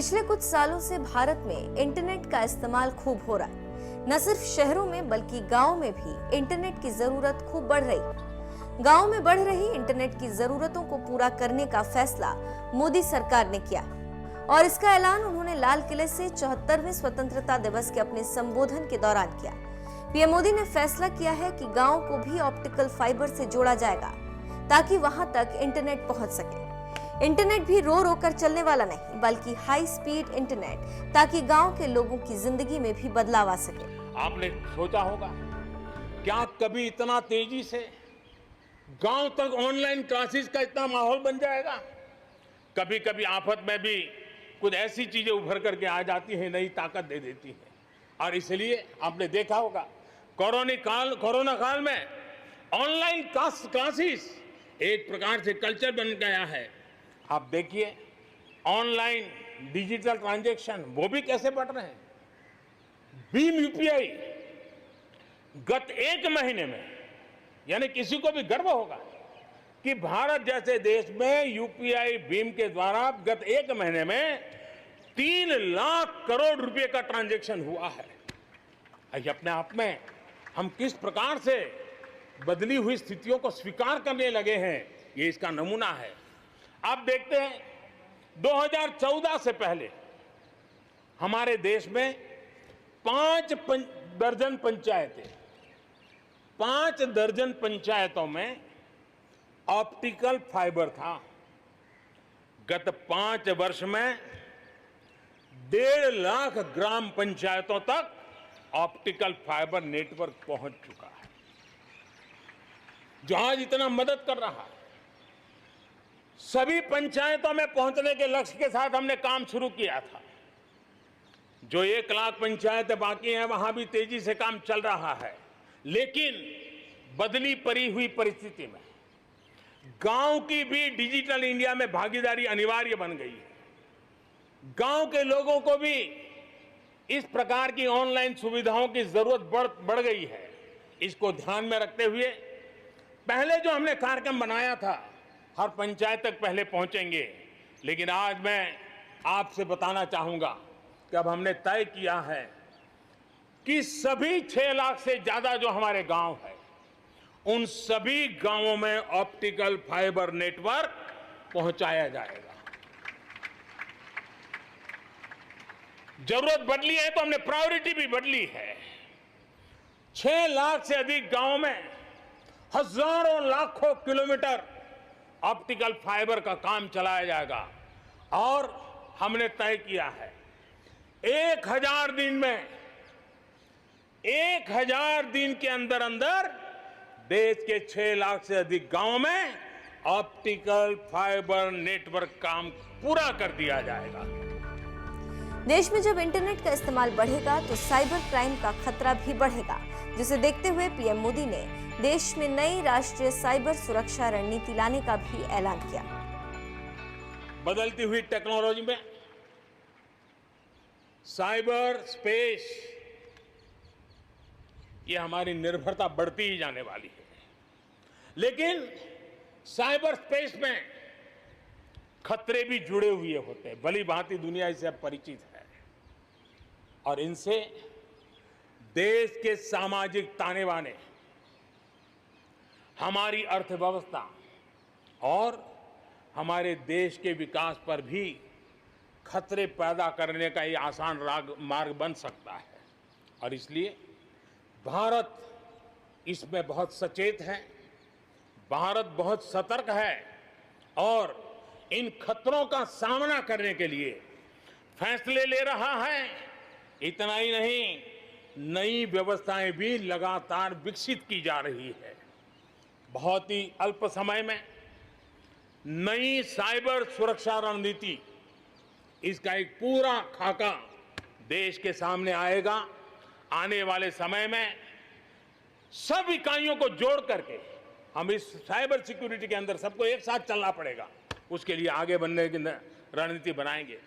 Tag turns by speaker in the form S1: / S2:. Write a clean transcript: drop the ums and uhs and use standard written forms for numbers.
S1: पिछले कुछ सालों से भारत में इंटरनेट का इस्तेमाल खूब हो रहा है। न सिर्फ शहरों में बल्कि गांव में भी इंटरनेट की जरूरत खूब बढ़ रही है। गांव में बढ़ रही इंटरनेट की जरूरतों को पूरा करने का फैसला मोदी सरकार ने किया और इसका ऐलान उन्होंने लाल किले से 74वें स्वतंत्रता दिवस के अपने संबोधन के दौरान किया। पीएम मोदी ने फैसला किया है कि गांव को भी ऑप्टिकल फाइबर से जोड़ा जाएगा ताकि वहां तक इंटरनेट पहुंच सके। इंटरनेट भी रो रो कर चलने वाला नहीं बल्कि हाई स्पीड इंटरनेट, ताकि गांव के लोगों की जिंदगी में भी बदलाव आ सके।
S2: आपने सोचा होगा क्या कभी इतना तेजी से गांव तक ऑनलाइन क्लासेस का इतना माहौल बन जाएगा? कभी कभी आफत में भी कुछ ऐसी चीजें उभर करके आ जाती हैं, नई ताकत दे देती हैं। और इसलिए आपने देखा होगा कोरोना काल में ऑनलाइन क्लासेस एक प्रकार से कल्चर बन गया है। आप देखिए ऑनलाइन डिजिटल ट्रांजैक्शन वो भी कैसे बढ़ रहे हैं। भीम यूपीआई गत एक महीने में, यानी किसी को भी गर्व होगा कि भारत जैसे देश में यूपीआई भीम के द्वारा गत एक महीने में 3 लाख करोड़ रुपए का ट्रांजैक्शन हुआ है। ये अपने आप में हम किस प्रकार से बदली हुई स्थितियों को स्वीकार करने लगे हैं, ये इसका नमूना है। आप देखते हैं 2014 से पहले हमारे देश में 5 दर्जन पंचायतों में ऑप्टिकल फाइबर था। गत 5 वर्ष में 1.5 लाख ग्राम पंचायतों तक ऑप्टिकल फाइबर नेटवर्क पहुंच चुका है, जो आज इतना मदद कर रहा है। सभी पंचायतों में पहुंचने के लक्ष्य के साथ हमने काम शुरू किया था। जो 1 लाख पंचायतें बाकी हैं वहां भी तेजी से काम चल रहा है, लेकिन बदली पड़ी हुई परिस्थिति में गांव की भी डिजिटल इंडिया में भागीदारी अनिवार्य बन गई है। गांव के लोगों को भी इस प्रकार की ऑनलाइन सुविधाओं की जरूरत बढ़ गई है। इसको ध्यान में रखते हुए पहले जो हमने कार्यक्रम बनाया था, हर पंचायत तक पहले पहुंचेंगे, लेकिन आज मैं आपसे बताना चाहूंगा कि अब हमने तय किया है कि सभी 6 लाख से ज्यादा जो हमारे गांव है, उन सभी गांवों में ऑप्टिकल फाइबर नेटवर्क पहुंचाया जाएगा। जरूरत बदली है तो हमने प्रायोरिटी भी बदली है। 6 लाख से अधिक गांवों में हजारों लाखों किलोमीटर ऑप्टिकल फाइबर का काम चलाया जाएगा और हमने तय किया है 1000 दिन के अंदर अंदर देश के 6 लाख से अधिक गांवों में ऑप्टिकल फाइबर नेटवर्क काम पूरा कर दिया जाएगा।
S1: देश में जब इंटरनेट का इस्तेमाल बढ़ेगा तो साइबर क्राइम का खतरा भी बढ़ेगा, जिसे देखते हुए पीएम मोदी ने देश में नई राष्ट्रीय साइबर सुरक्षा रणनीति लाने का भी ऐलान किया।
S2: बदलती हुई टेक्नोलॉजी में साइबर स्पेस, ये हमारी निर्भरता बढ़ती ही जाने वाली है। लेकिन साइबर स्पेस में खतरे भी जुड़े हुए होते हैं। भली भांति दुनिया इससे अब परिचित है और इनसे देश के सामाजिक ताने बाने, हमारी अर्थव्यवस्था और हमारे देश के विकास पर भी खतरे पैदा करने का ये आसान मार्ग बन सकता है। और इसलिए भारत इसमें बहुत सचेत है, भारत बहुत सतर्क है और इन खतरों का सामना करने के लिए फैसले ले रहा है। इतना ही नहीं, नई व्यवस्थाएं भी लगातार विकसित की जा रही है। बहुत ही अल्प समय में नई साइबर सुरक्षा रणनीति, इसका एक पूरा खाका देश के सामने आएगा। आने वाले समय में सब इकाइयों को जोड़ करके हम इस साइबर सिक्योरिटी के अंदर सबको एक साथ चलना पड़ेगा। उसके लिए आगे बढ़ने की रणनीति बनाएंगे।